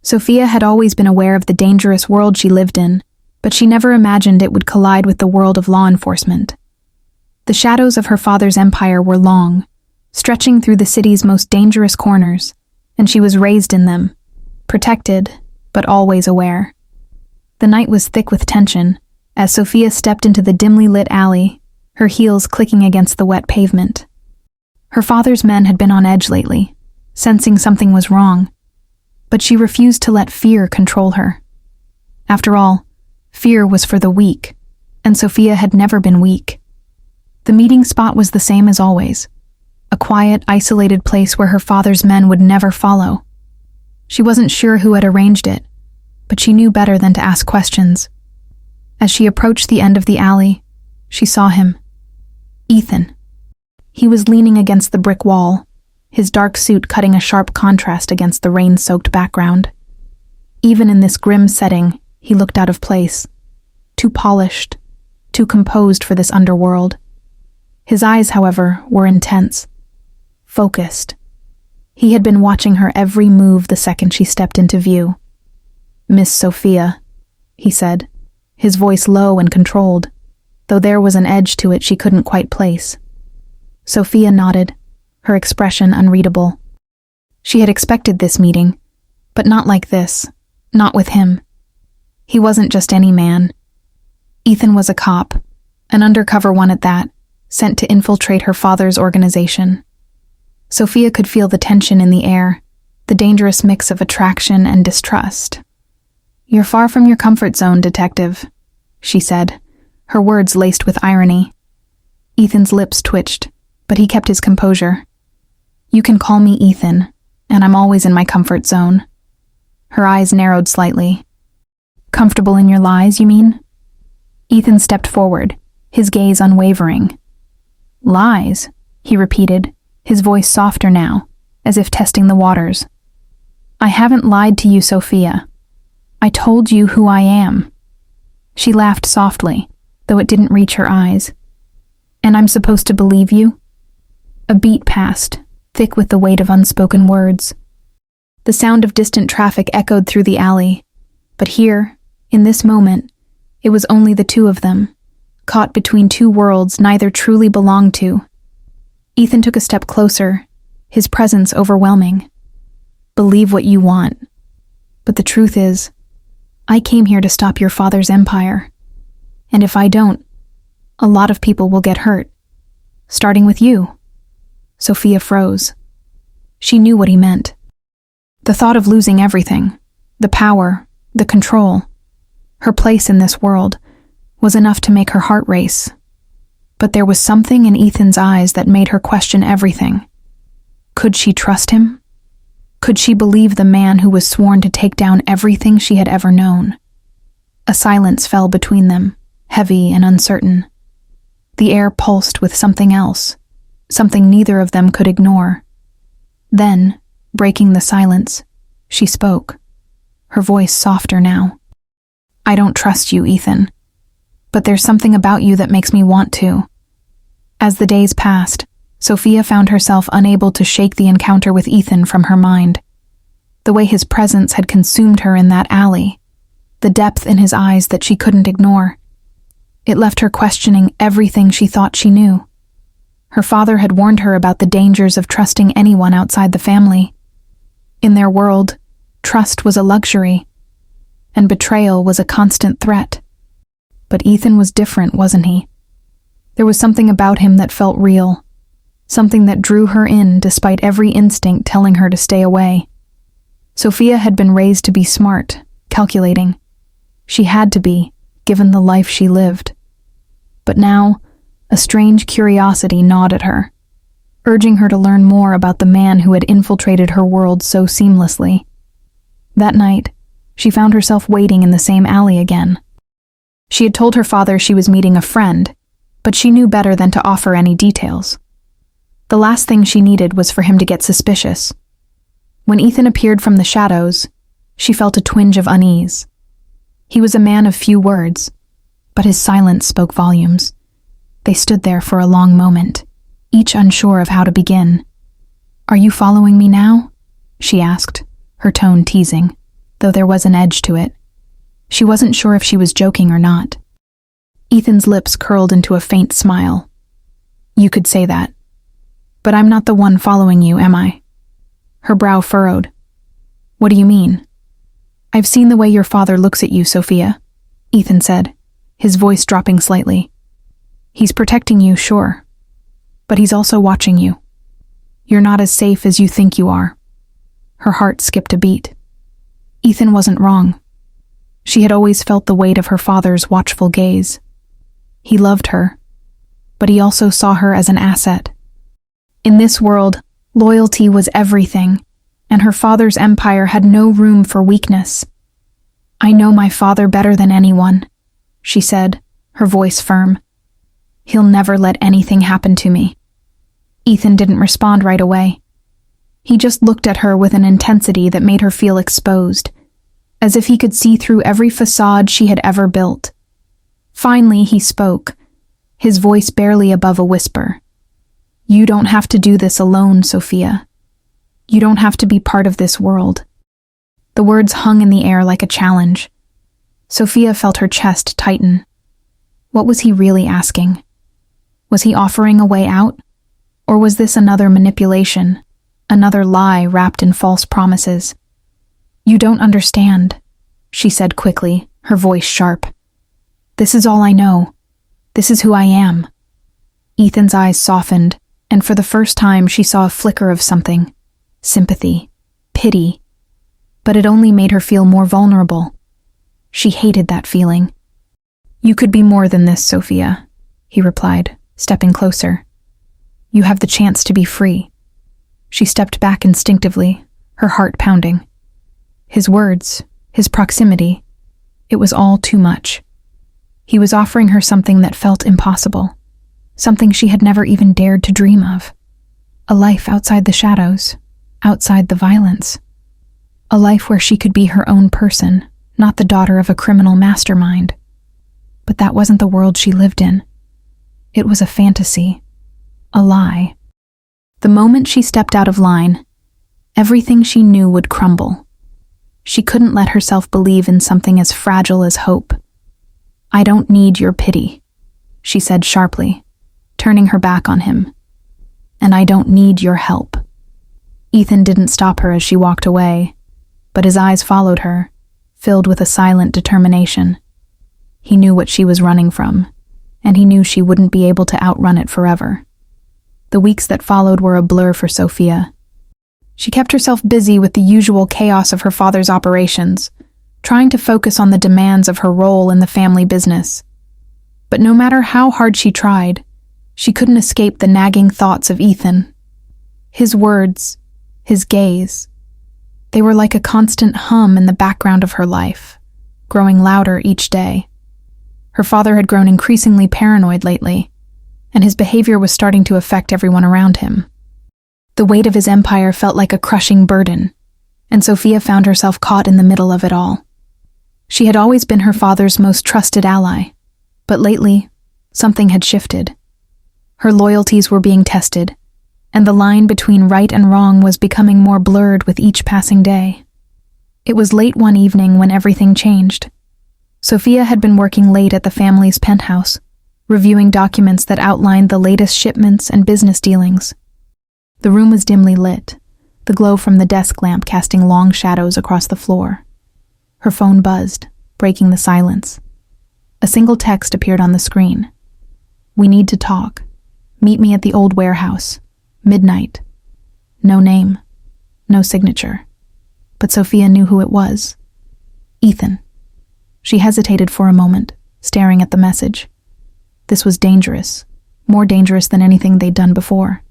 Sofia had always been aware of the dangerous world she lived in, but she never imagined it would collide with the world of law enforcement. The shadows of her father's empire were long, stretching through the city's most dangerous corners, and she was raised in them, protected, but always aware. The night was thick with tension, as Sofia stepped into the dimly lit alley, her heels clicking against the wet pavement. Her father's men had been on edge lately, sensing something was wrong, but she refused to let fear control her. After all, fear was for the weak, and Sofia had never been weak. The meeting spot was the same as always, a quiet, isolated place where her father's men would never follow. She wasn't sure who had arranged it, but she knew better than to ask questions. As she approached the end of the alley, she saw him. Ethan. He was leaning against the brick wall, his dark suit cutting a sharp contrast against the rain-soaked background. Even in this grim setting, he looked out of place, too polished, too composed for this underworld. His eyes, however, were intense, focused. He had been watching her every move the second she stepped into view. "Miss Sofia," he said, his voice low and controlled, though there was an edge to it she couldn't quite place. Sofia nodded, her expression unreadable. She had expected this meeting, but not like this, not with him. He wasn't just any man. Ethan was a cop, an undercover one at that, sent to infiltrate her father's organization. Sofia could feel the tension in the air, the dangerous mix of attraction and distrust. "You're far from your comfort zone, detective," she said, her words laced with irony. Ethan's lips twitched, but he kept his composure. "You can call me Ethan, and I'm always in my comfort zone." Her eyes narrowed slightly. "Comfortable in your lies, you mean?" Ethan stepped forward, his gaze unwavering. "Lies?" he repeated, his voice softer now, as if testing the waters. "I haven't lied to you, Sofia. I told you who I am." She laughed softly, though it didn't reach her eyes. "And I'm supposed to believe you?" A beat passed, thick with the weight of unspoken words. The sound of distant traffic echoed through the alley, but here, in this moment, it was only the two of them, caught between two worlds neither truly belonged to. Ethan took a step closer, his presence overwhelming. "Believe what you want. But the truth is, I came here to stop your father's empire. And if I don't, a lot of people will get hurt. Starting with you." Sofia froze. She knew what he meant. The thought of losing everything, the power, the control, her place in this world, was enough to make her heart race. But there was something in Ethan's eyes that made her question everything. Could she trust him? Could she believe the man who was sworn to take down everything she had ever known? A silence fell between them, heavy and uncertain. The air pulsed with something else, something neither of them could ignore. Then, breaking the silence, she spoke, her voice softer now. "I don't trust you, Ethan. But there's something about you that makes me want to." As the days passed, Sofia found herself unable to shake the encounter with Ethan from her mind. The way his presence had consumed her in that alley, the depth in his eyes that she couldn't ignore. It left her questioning everything she thought she knew. Her father had warned her about the dangers of trusting anyone outside the family. In their world, trust was a luxury, and betrayal was a constant threat. But Ethan was different, wasn't he? There was something about him that felt real, something that drew her in despite every instinct telling her to stay away. Sofia had been raised to be smart, calculating. She had to be, given the life she lived. But now, a strange curiosity gnawed at her, urging her to learn more about the man who had infiltrated her world so seamlessly. That night, she found herself waiting in the same alley again. She had told her father she was meeting a friend, but she knew better than to offer any details. The last thing she needed was for him to get suspicious. When Ethan appeared from the shadows, she felt a twinge of unease. He was a man of few words, but his silence spoke volumes. They stood there for a long moment, each unsure of how to begin. "Are you following me now?" she asked, her tone teasing. though there was an edge to it. She wasn't sure if she was joking or not. Ethan's lips curled into a faint smile. You could say that. But I'm not the one following you, am I? Her brow furrowed. What do you mean? I've seen the way your father looks at you, Sofia, Ethan said, his voice dropping slightly. He's protecting you, sure. But he's also watching you. You're not as safe as you think you are. Her heart skipped a beat. Ethan wasn't wrong. She had always felt the weight of her father's watchful gaze. He loved her, but he also saw her as an asset. In this world, loyalty was everything, and her father's empire had no room for weakness. I know my father better than anyone, she said, her voice firm. He'll never let anything happen to me. Ethan didn't respond right away. He just looked at her with an intensity that made her feel exposed, as if he could see through every facade she had ever built. Finally, he spoke, his voice barely above a whisper. You don't have to do this alone, Sofia. You don't have to be part of this world. The words hung in the air like a challenge. Sofia felt her chest tighten. What was he really asking? Was he offering a way out? Or was this another manipulation, another lie wrapped in false promises? You don't understand, she said quickly, her voice sharp. This is all I know. This is who I am. Ethan's eyes softened, and for the first time she saw a flicker of something. Sympathy, pity. But it only made her feel more vulnerable. She hated that feeling. You could be more than this, Sofia, he replied, stepping closer. You have the chance to be free. She stepped back instinctively, her heart pounding. His words, his proximity, it was all too much. He was offering her something that felt impossible, something she had never even dared to dream of. A life outside the shadows, outside the violence. A life where she could be her own person, not the daughter of a criminal mastermind. But that wasn't the world she lived in. It was a fantasy, a lie. The moment she stepped out of line, everything she knew would crumble. She couldn't let herself believe in something as fragile as hope. I don't need your pity, she said sharply, turning her back on him. And I don't need your help. Ethan didn't stop her as she walked away, but his eyes followed her, filled with a silent determination. He knew what she was running from, and he knew she wouldn't be able to outrun it forever. The weeks that followed were a blur for Sofia. She kept herself busy with the usual chaos of her father's operations, trying to focus on the demands of her role in the family business. But no matter how hard she tried, she couldn't escape the nagging thoughts of Ethan. His words, his gaze, they were like a constant hum in the background of her life, growing louder each day. Her father had grown increasingly paranoid lately, and his behavior was starting to affect everyone around him. The weight of his empire felt like a crushing burden, and Sofia found herself caught in the middle of it all. She had always been her father's most trusted ally, but lately, something had shifted. Her loyalties were being tested, and the line between right and wrong was becoming more blurred with each passing day. It was late one evening when everything changed. Sofia had been working late at the family's penthouse, reviewing documents that outlined the latest shipments and business dealings. The room was dimly lit, the glow from the desk lamp casting long shadows across the floor. Her phone buzzed, breaking the silence. A single text appeared on the screen. We need to talk. Meet me at the old warehouse. Midnight. No name. No signature. But Sofia knew who it was. Ethan. She hesitated for a moment, staring at the message. This was dangerous, more dangerous than anything they'd done before.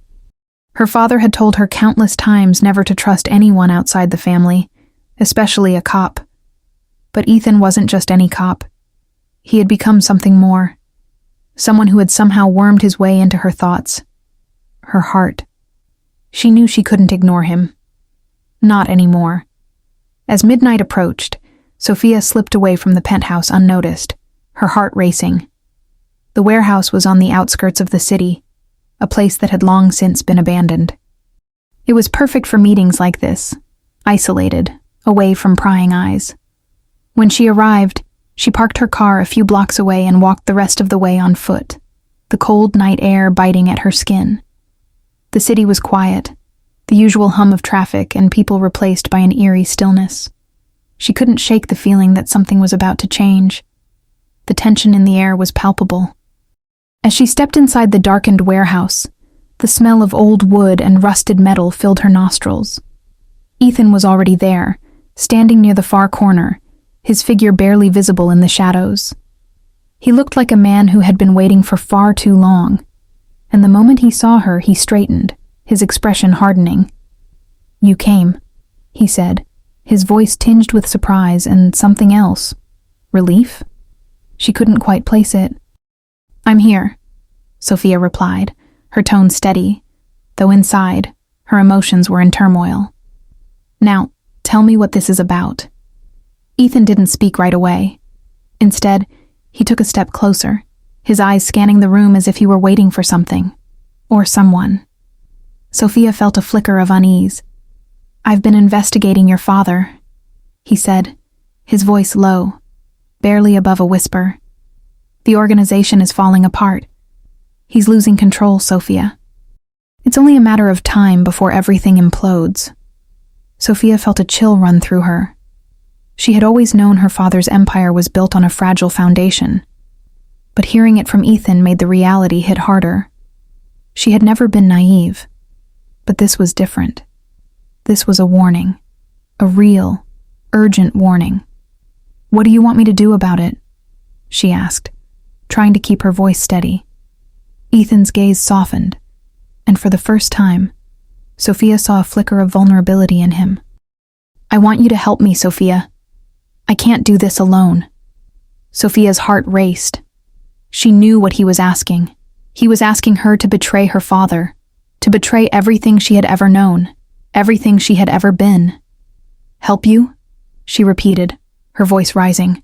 Her father had told her countless times never to trust anyone outside the family, especially a cop. But Ethan wasn't just any cop. He had become something more. Someone who had somehow wormed his way into her thoughts. Her heart. She knew she couldn't ignore him. Not anymore. As midnight approached, Sofia slipped away from the penthouse unnoticed, her heart racing. The warehouse was on the outskirts of the city, a place that had long since been abandoned. It was perfect for meetings like this, isolated, away from prying eyes. When she arrived, she parked her car a few blocks away and walked the rest of the way on foot, the cold night air biting at her skin. The city was quiet, the usual hum of traffic and people replaced by an eerie stillness. She couldn't shake the feeling that something was about to change. The tension in the air was palpable. As she stepped inside the darkened warehouse, the smell of old wood and rusted metal filled her nostrils. Ethan was already there, standing near the far corner, his figure barely visible in the shadows. He looked like a man who had been waiting for far too long, and the moment he saw her, he straightened, his expression hardening. "You came," he said, his voice tinged with surprise and something else. Relief? She couldn't quite place it. "I'm here," Sofia replied, her tone steady, though inside, her emotions were in turmoil. "Now, tell me what this is about." Ethan didn't speak right away. Instead, he took a step closer, his eyes scanning the room as if he were waiting for something, or someone. Sofia felt a flicker of unease. "I've been investigating your father," he said, his voice low, barely above a whisper. "The organization is falling apart. He's losing control, Sofia. It's only a matter of time before everything implodes." Sofia felt a chill run through her. She had always known her father's empire was built on a fragile foundation, but hearing it from Ethan made the reality hit harder. She had never been naive, but this was different. This was a warning, a real, urgent warning. "What do you want me to do about it?" she asked, trying to keep her voice steady. Ethan's gaze softened, and for the first time, Sofia saw a flicker of vulnerability in him. "I want you to help me, Sofia. I can't do this alone." Sofia's heart raced. She knew what he was asking. He was asking her to betray her father, to betray everything she had ever known, everything she had ever been. "Help you?" she repeated, her voice rising.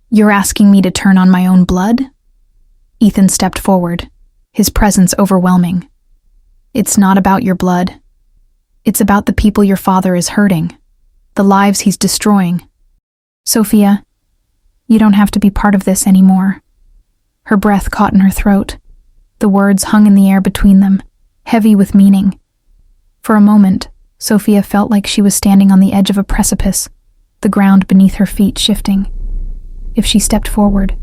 "You're asking me to turn on my own blood?" Ethan stepped forward, his presence overwhelming. "It's not about your blood. It's about the people your father is hurting, the lives he's destroying. Sofia, you don't have to be part of this anymore." Her breath caught in her throat. The words hung in the air between them, heavy with meaning. For a moment, Sofia felt like she was standing on the edge of a precipice, the ground beneath her feet shifting. If she stepped forward,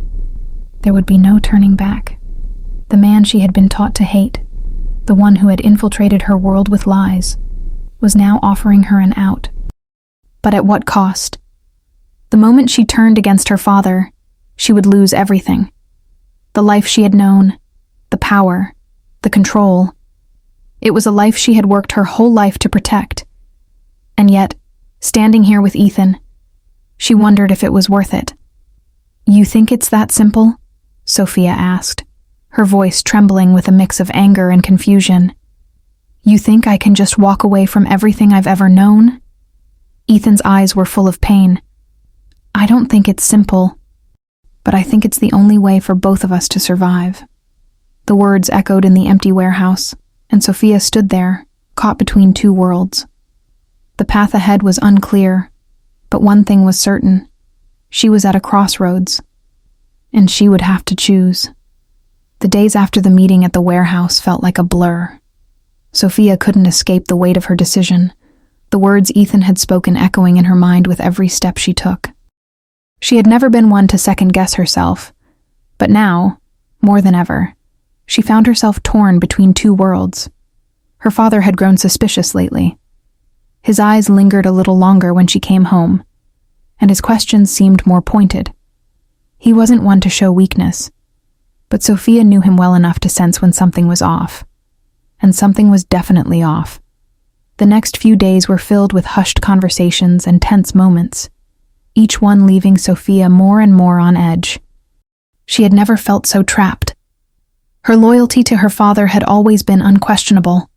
there would be no turning back. The man she had been taught to hate, the one who had infiltrated her world with lies, was now offering her an out. But at what cost? The moment she turned against her father, she would lose everything. The life she had known, the power, the control. It was a life she had worked her whole life to protect. And yet, standing here with Ethan, she wondered if it was worth it. "You think it's that simple?" Sofia asked, her voice trembling with a mix of anger and confusion. "You think I can just walk away from everything I've ever known?" Ethan's eyes were full of pain. "I don't think it's simple, but I think it's the only way for both of us to survive." The words echoed in the empty warehouse, and Sofia stood there, caught between two worlds. The path ahead was unclear, but one thing was certain. She was at a crossroads, and she would have to choose. The days after the meeting at the warehouse felt like a blur. Sofia couldn't escape the weight of her decision, the words Ethan had spoken echoing in her mind with every step she took. She had never been one to second-guess herself, but now, more than ever, she found herself torn between two worlds. Her father had grown suspicious lately. His eyes lingered a little longer when she came home, and his questions seemed more pointed. He wasn't one to show weakness, but Sofia knew him well enough to sense when something was off. And something was definitely off. The next few days were filled with hushed conversations and tense moments, each one leaving Sofia more and more on edge. She had never felt so trapped. Her loyalty to her father had always been unquestionable.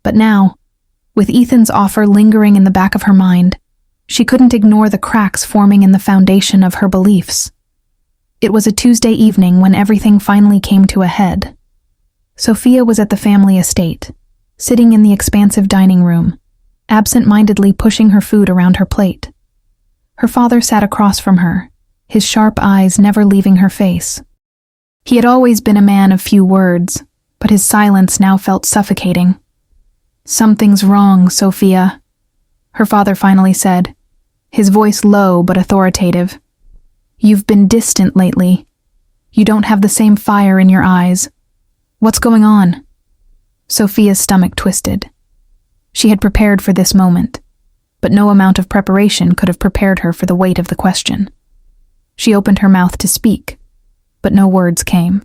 But now, with Ethan's offer lingering in the back of her mind, she couldn't ignore the cracks forming in the foundation of her beliefs. It was a Tuesday evening when everything finally came to a head. Sofia was at the family estate, sitting in the expansive dining room, absent-mindedly pushing her food around her plate. Her father sat across from her, his sharp eyes never leaving her face. He had always been a man of few words, but his silence now felt suffocating. "Something's wrong, Sofia," her father finally said, his voice low but authoritative. "You've been distant lately. You don't have the same fire in your eyes. What's going on?" Sofia's stomach twisted. She had prepared for this moment, but no amount of preparation could have prepared her for the weight of the question. She opened her mouth to speak, but no words came.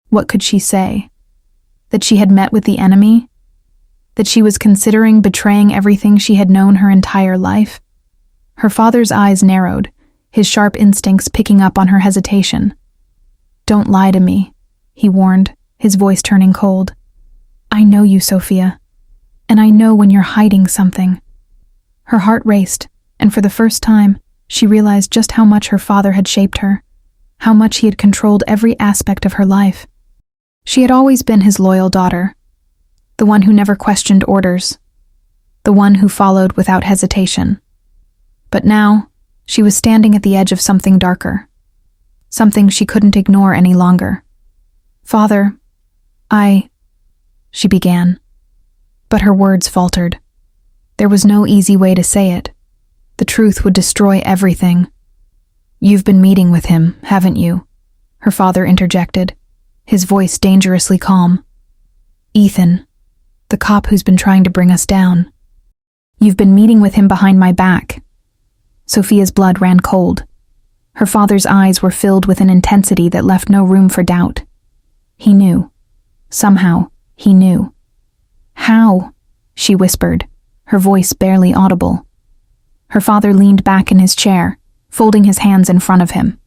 What could she say? That she had met with the enemy? That she was considering betraying everything she had known her entire life? Her father's eyes narrowed, his sharp instincts picking up on her hesitation. "Don't lie to me," he warned, his voice turning cold. "I know you, Sofia, and I know when you're hiding something." Her heart raced, and for the first time, she realized just how much her father had shaped her, how much he had controlled every aspect of her life. She had always been his loyal daughter, the one who never questioned orders, the one who followed without hesitation. But now, she was standing at the edge of something darker, something she couldn't ignore any longer. "Father, she began, but her words faltered. There was no easy way to say it. The truth would destroy everything. "You've been meeting with him, haven't you?" her father interjected, his voice dangerously calm. "Ethan, the cop who's been trying to bring us down. You've been meeting with him behind my back." Sofia's blood ran cold. Her father's eyes were filled with an intensity that left no room for doubt. He knew. Somehow, he knew. "How?" she whispered, her voice barely audible. Her father leaned back in his chair, folding his hands in front of him.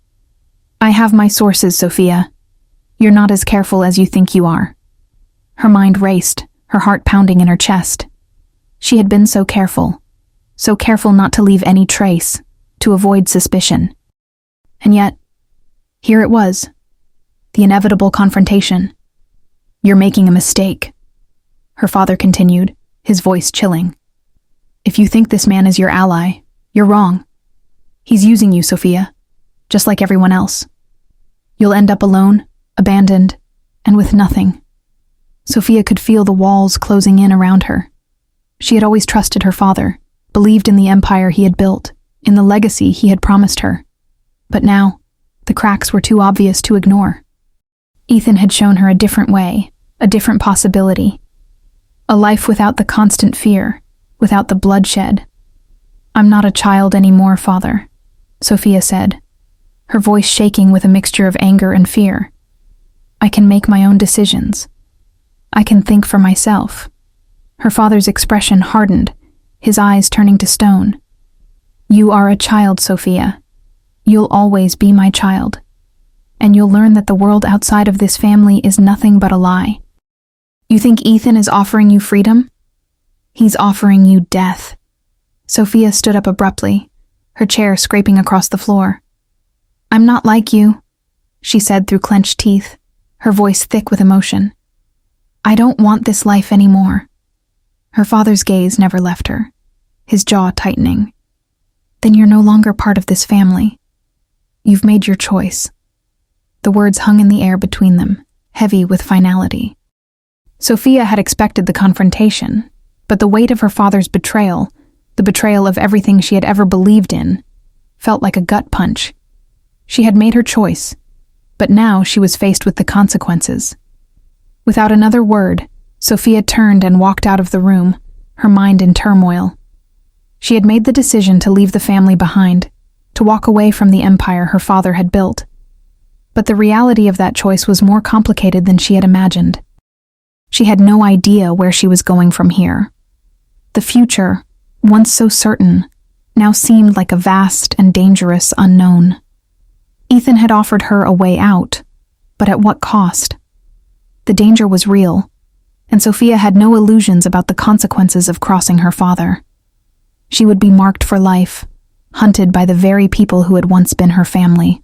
"I have my sources, Sofia. You're not as careful as you think you are." Her mind raced, her heart pounding in her chest. She had been so careful not to leave any trace, to avoid suspicion. And yet, here it was, the inevitable confrontation. "You're making a mistake," her father continued, his voice chilling. "If you think this man is your ally, you're wrong. He's using you, Sofia, just like everyone else. You'll end up alone, abandoned, and with nothing." Sofia could feel the walls closing in around her. She had always trusted her father, believed in the empire he had built, in the legacy he had promised her. But now, the cracks were too obvious to ignore. Ethan had shown her a different way, a different possibility. A life without the constant fear, without the bloodshed. "I'm not a child anymore, Father," Sofia said, her voice shaking with a mixture of anger and fear. "I can make my own decisions. I can think for myself." Her father's expression hardened, his eyes turning to stone. "You are a child, Sofia. You'll always be my child. And you'll learn that the world outside of this family is nothing but a lie. You think Ethan is offering you freedom? He's offering you death." Sofia stood up abruptly, her chair scraping across the floor. "I'm not like you," she said through clenched teeth, her voice thick with emotion. "I don't want this life anymore." Her father's gaze never left her, his jaw tightening. "Then you're no longer part of this family. You've made your choice." The words hung in the air between them, heavy with finality. Sofia had expected the confrontation, but the weight of her father's betrayal, the betrayal of everything she had ever believed in, felt like a gut punch. She had made her choice, but now she was faced with the consequences. Without another word, Sofia turned and walked out of the room, her mind in turmoil. She had made the decision to leave the family behind, to walk away from the empire her father had built. But the reality of that choice was more complicated than she had imagined. She had no idea where she was going from here. The future, once so certain, now seemed like a vast and dangerous unknown. Ethan had offered her a way out, but at what cost? The danger was real, and Sofia had no illusions about the consequences of crossing her father. She would be marked for life, hunted by the very people who had once been her family.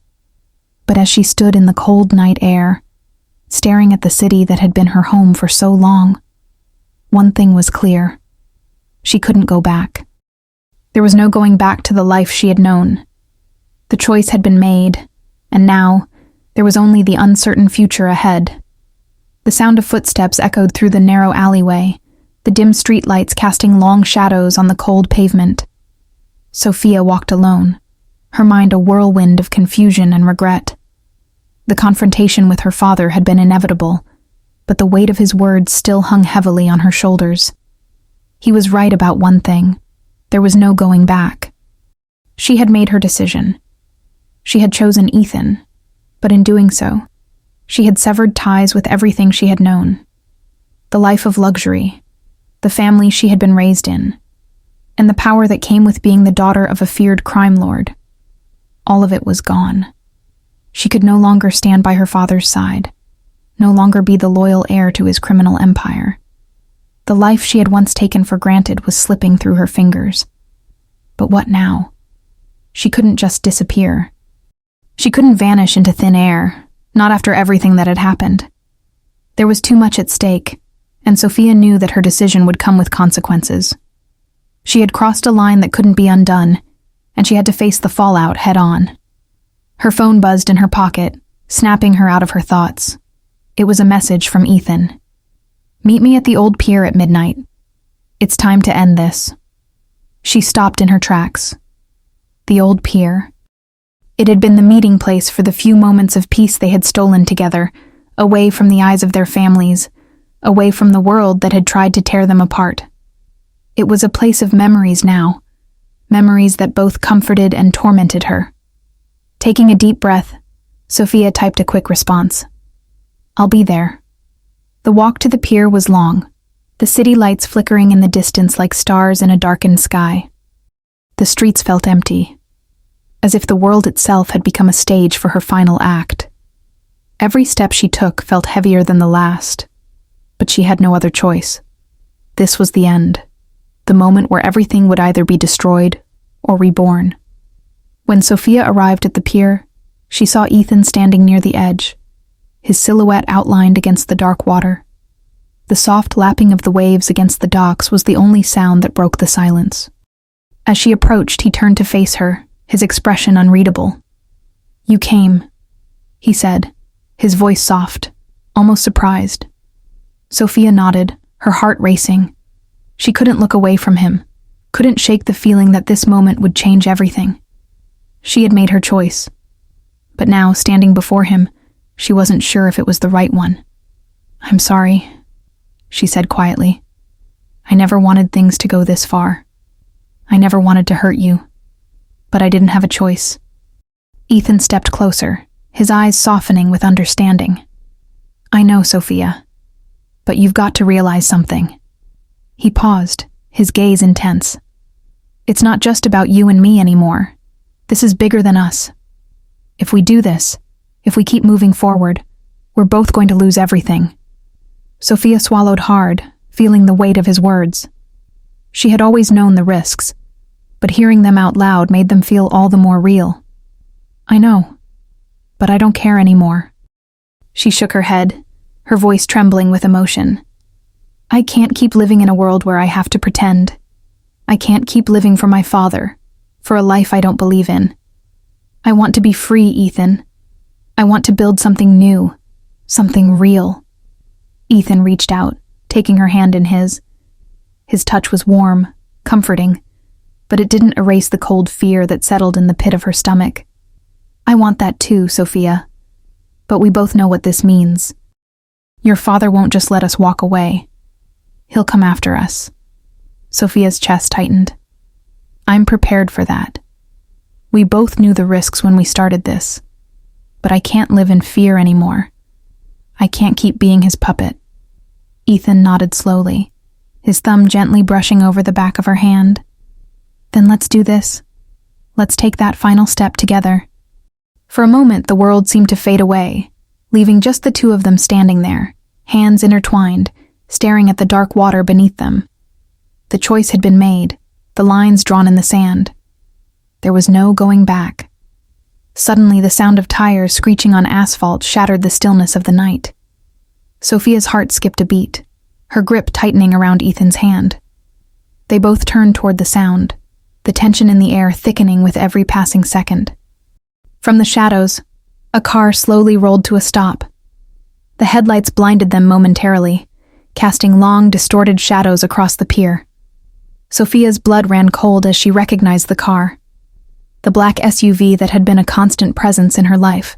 But as she stood in the cold night air, staring at the city that had been her home for so long, one thing was clear. She couldn't go back. There was no going back to the life she had known. The choice had been made, and now there was only the uncertain future ahead. The sound of footsteps echoed through the narrow alleyway, the dim streetlights casting long shadows on the cold pavement. Sofia walked alone, her mind a whirlwind of confusion and regret. The confrontation with her father had been inevitable, but the weight of his words still hung heavily on her shoulders. He was right about one thing. There was no going back. She had made her decision. She had chosen Ethan, but in doing so, she had severed ties with everything she had known. The life of luxury, the family she had been raised in, and the power that came with being the daughter of a feared crime lord. All of it was gone. She could no longer stand by her father's side, no longer be the loyal heir to his criminal empire. The life she had once taken for granted was slipping through her fingers. But what now? She couldn't just disappear. She couldn't vanish into thin air, not after everything that had happened. There was too much at stake, and Sofia knew that her decision would come with consequences. She had crossed a line that couldn't be undone, and she had to face the fallout head-on. Her phone buzzed in her pocket, snapping her out of her thoughts. It was a message from Ethan. "Meet me at the old pier at midnight. It's time to end this." She stopped in her tracks. The old pier. It had been the meeting place for the few moments of peace they had stolen together, away from the eyes of their families, away from the world that had tried to tear them apart. It was a place of memories now, memories that both comforted and tormented her. Taking a deep breath, Sofia typed a quick response. "I'll be there." The walk to the pier was long, the city lights flickering in the distance like stars in a darkened sky. The streets felt empty, as if the world itself had become a stage for her final act. Every step she took felt heavier than the last, but she had no other choice. This was the end, the moment where everything would either be destroyed or reborn. When Sofia arrived at the pier, she saw Ethan standing near the edge, his silhouette outlined against the dark water. The soft lapping of the waves against the docks was the only sound that broke the silence. As she approached, he turned to face her, his expression unreadable. "You came," he said, his voice soft, almost surprised. Sofia nodded, her heart racing. She couldn't look away from him, couldn't shake the feeling that this moment would change everything. She had made her choice, but now, standing before him, she wasn't sure if it was the right one. "I'm sorry," she said quietly. "I never wanted things to go this far. I never wanted to hurt you, but I didn't have a choice." Ethan stepped closer, his eyes softening with understanding. "I know, Sofia, but you've got to realize something." He paused, his gaze intense. "It's not just about you and me anymore. This is bigger than us. If we do this, if we keep moving forward, we're both going to lose everything." Sofia swallowed hard, feeling the weight of his words. She had always known the risks, but hearing them out loud made them feel all the more real. "I know, but I don't care anymore." She shook her head, her voice trembling with emotion. "I can't keep living in a world where I have to pretend. I can't keep living for my father, for a life I don't believe in. I want to be free, Ethan. I want to build something new, something real." Ethan reached out, taking her hand in his. His touch was warm, comforting, but it didn't erase the cold fear that settled in the pit of her stomach. "I want that too, Sofia. But we both know what this means. Your father won't just let us walk away. He'll come after us." Sofia's chest tightened. "I'm prepared for that. We both knew the risks when we started this, but I can't live in fear anymore. I can't keep being his puppet." Ethan nodded slowly, his thumb gently brushing over the back of her hand. "Then let's do this. Let's take that final step together." For a moment, the world seemed to fade away, leaving just the two of them standing there, hands intertwined, staring at the dark water beneath them. The choice had been made, the lines drawn in the sand. There was no going back. Suddenly, the sound of tires screeching on asphalt shattered the stillness of the night. Sofia's heart skipped a beat, her grip tightening around Ethan's hand. They both turned toward the sound, the tension in the air thickening with every passing second. From the shadows, a car slowly rolled to a stop. The headlights blinded them momentarily, casting long, distorted shadows across the pier. Sofia's blood ran cold as she recognized the car. The black SUV that had been a constant presence in her life.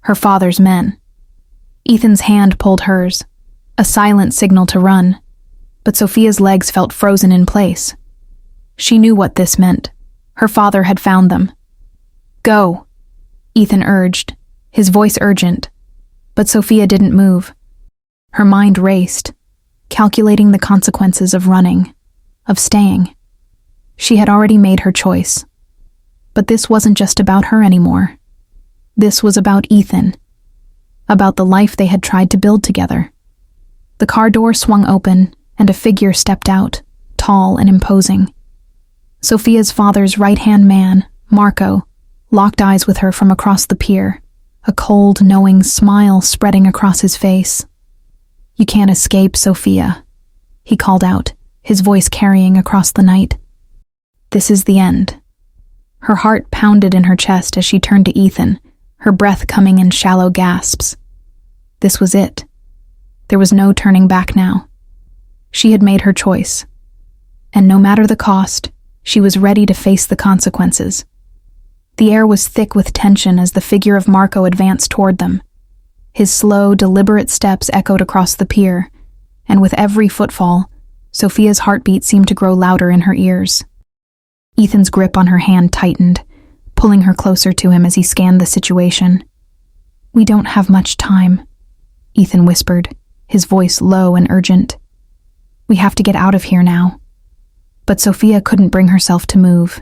Her father's men. Ethan's hand pulled hers, a silent signal to run, but Sofia's legs felt frozen in place. She knew what this meant. Her father had found them. "Go," Ethan urged, his voice urgent, but Sofia didn't move. Her mind raced, calculating the consequences of running, of staying. She had already made her choice. But this wasn't just about her anymore. This was about Ethan, about the life they had tried to build together. The car door swung open, and a figure stepped out, tall and imposing. Sofia's father's right-hand man, Marco, locked eyes with her from across the pier, a cold, knowing smile spreading across his face. "You can't escape, Sofia," he called out, his voice carrying across the night. "This is the end." Her heart pounded in her chest as she turned to Ethan, her breath coming in shallow gasps. This was it. There was no turning back now. She had made her choice. And no matter the cost, she was ready to face the consequences. The air was thick with tension as the figure of Marco advanced toward them. His slow, deliberate steps echoed across the pier, and with every footfall, Sofia's heartbeat seemed to grow louder in her ears. Ethan's grip on her hand tightened, pulling her closer to him as he scanned the situation. "We don't have much time," Ethan whispered, his voice low and urgent. "We have to get out of here now." But Sofia couldn't bring herself to move.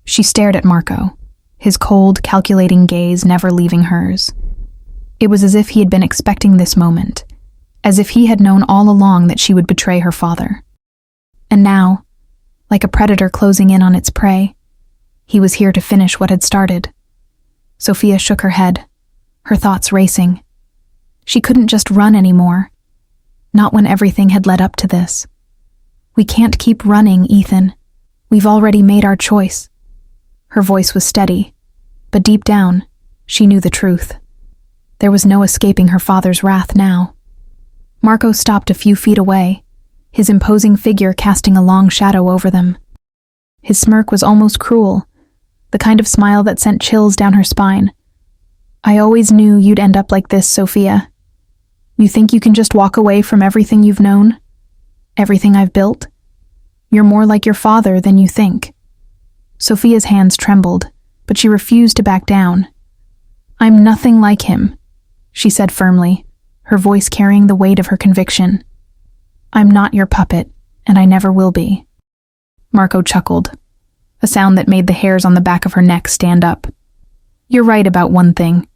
She stared at Marco, his cold, calculating gaze never leaving hers. It was as if he had been expecting this moment, as if he had known all along that she would betray her father. And now, like a predator closing in on its prey, he was here to finish what had started. Sofia shook her head, her thoughts racing. She couldn't just run anymore. Not when everything had led up to this. "We can't keep running, Ethan. We've already made our choice." Her voice was steady, but deep down, she knew the truth. There was no escaping her father's wrath now. Marco stopped a few feet away, his imposing figure casting a long shadow over them. His smirk was almost cruel, the kind of smile that sent chills down her spine. "I always knew you'd end up like this, Sofia. You think you can just walk away from everything you've known? Everything I've built? You're more like your father than you think." Sofia's hands trembled, but she refused to back down. "I'm nothing like him," she said firmly, her voice carrying the weight of her conviction. "I'm not your puppet, and I never will be." Marco chuckled, a sound that made the hairs on the back of her neck stand up. "You're right about one thing.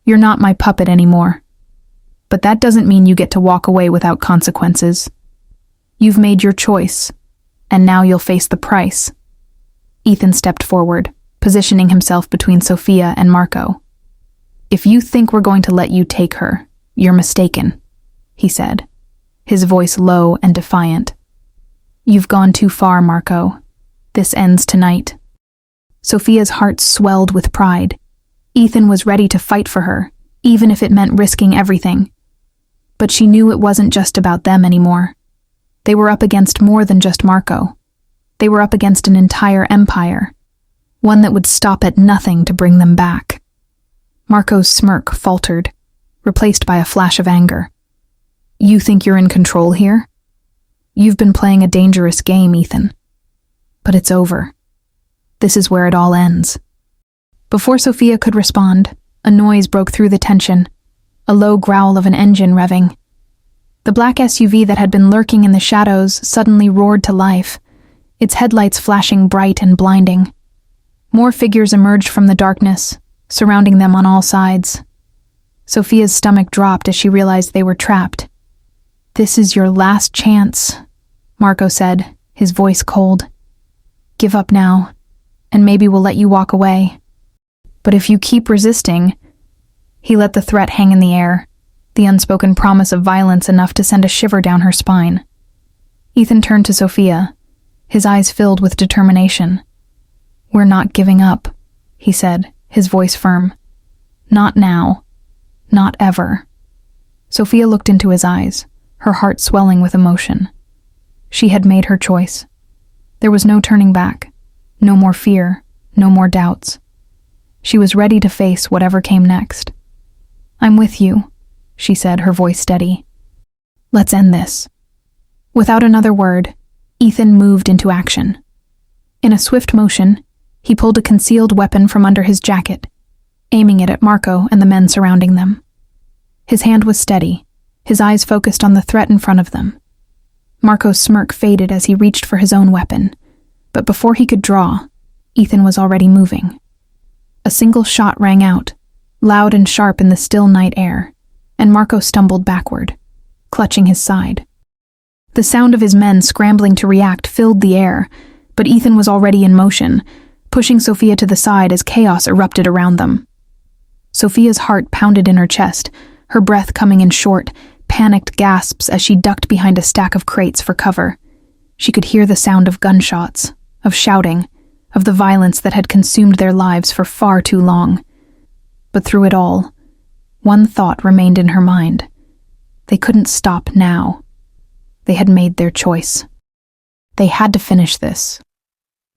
You're not my puppet anymore. But that doesn't mean you get to walk away without consequences. You've made your choice, and now you'll face the price." Ethan stepped forward, positioning himself between Sofia and Marco. "If you think we're going to let you take her, you're mistaken," he said, his voice low and defiant. "You've gone too far, Marco. This ends tonight." Sofia's heart swelled with pride. Ethan was ready to fight for her, even if it meant risking everything. But she knew it wasn't just about them anymore. They were up against more than just Marco. They were up against an entire empire, one that would stop at nothing to bring them back. Marco's smirk faltered, replaced by a flash of anger. "You think you're in control here? You've been playing a dangerous game, Ethan. But it's over. This is where it all ends." Before Sofia could respond, a noise broke through the tension, a low growl of an engine revving. The black SUV that had been lurking in the shadows suddenly roared to life, its headlights flashing bright and blinding. More figures emerged from the darkness, surrounding them on all sides. Sofia's stomach dropped as she realized they were trapped. "This is your last chance," Marco said, his voice cold. "Give up now, and maybe we'll let you walk away. But if you keep resisting..." He let the threat hang in the air, the unspoken promise of violence enough to send a shiver down her spine. Ethan turned to Sofia, his eyes filled with determination. "We're not giving up," he said, his voice firm. "Not now. Not ever." Sofia looked into his eyes, her heart swelling with emotion. She had made her choice. There was no turning back, no more fear, no more doubts. She was ready to face whatever came next. "I'm with you," she said, her voice steady. "Let's end this." Without another word, Ethan moved into action. In a swift motion, he pulled a concealed weapon from under his jacket, aiming it at Marco and the men surrounding them. His hand was steady, his eyes focused on the threat in front of them. Marco's smirk faded as he reached for his own weapon, but before he could draw, Ethan was already moving. A single shot rang out, loud and sharp in the still night air, and Marco stumbled backward, clutching his side. The sound of his men scrambling to react filled the air, but Ethan was already in motion, pushing Sofia to the side as chaos erupted around them. Sofia's heart pounded in her chest, her breath coming in short, panicked gasps as she ducked behind a stack of crates for cover. She could hear the sound of gunshots, of shouting, of the violence that had consumed their lives for far too long. But through it all, one thought remained in her mind. They couldn't stop now. They had made their choice. They had to finish this.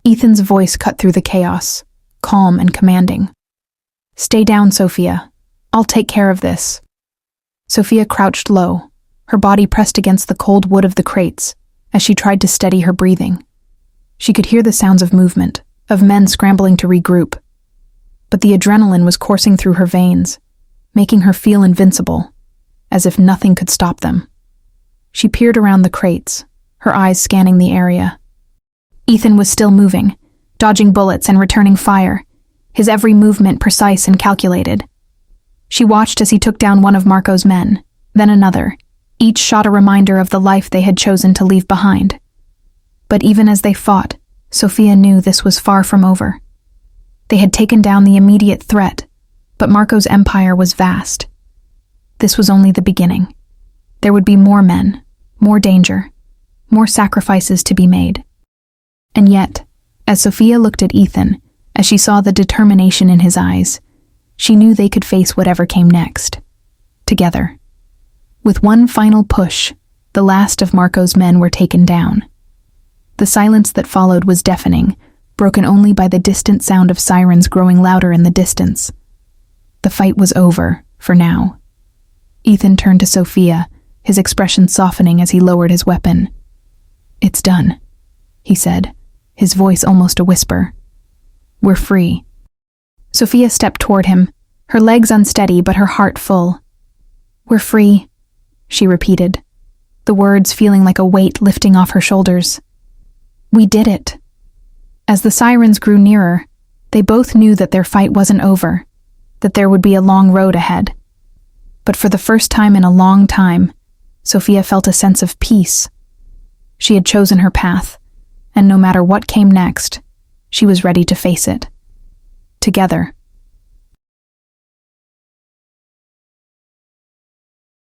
Ethan's voice cut through the chaos, calm and commanding. "Stay down, Sofia. I'll take care of this." Sofia crouched low, her body pressed against the cold wood of the crates, as she tried to steady her breathing. She could hear the sounds of movement, of men scrambling to regroup. But the adrenaline was coursing through her veins, making her feel invincible, as if nothing could stop them. She peered around the crates, her eyes scanning the area. Ethan was still moving, dodging bullets and returning fire, his every movement precise and calculated. She watched as he took down one of Marco's men, then another, each shot a reminder of the life they had chosen to leave behind. But even as they fought, Sofia knew this was far from over. They had taken down the immediate threat, but Marco's empire was vast. This was only the beginning. There would be more men, more danger, more sacrifices to be made. And yet, as Sofia looked at Ethan, as she saw the determination in his eyes, she knew they could face whatever came next, together. With one final push, the last of Marco's men were taken down. The silence that followed was deafening, broken only by the distant sound of sirens growing louder in the distance. The fight was over, for now. Ethan turned to Sofia, his expression softening as he lowered his weapon. "It's done," he said, his voice almost a whisper. "We're free." Sofia stepped toward him, her legs unsteady but her heart full. "We're free," she repeated, the words feeling like a weight lifting off her shoulders. "We did it." As the sirens grew nearer, they both knew that their fight wasn't over, that there would be a long road ahead. But for the first time in a long time, Sofia felt a sense of peace. She had chosen her path, and no matter what came next, she was ready to face it. Together,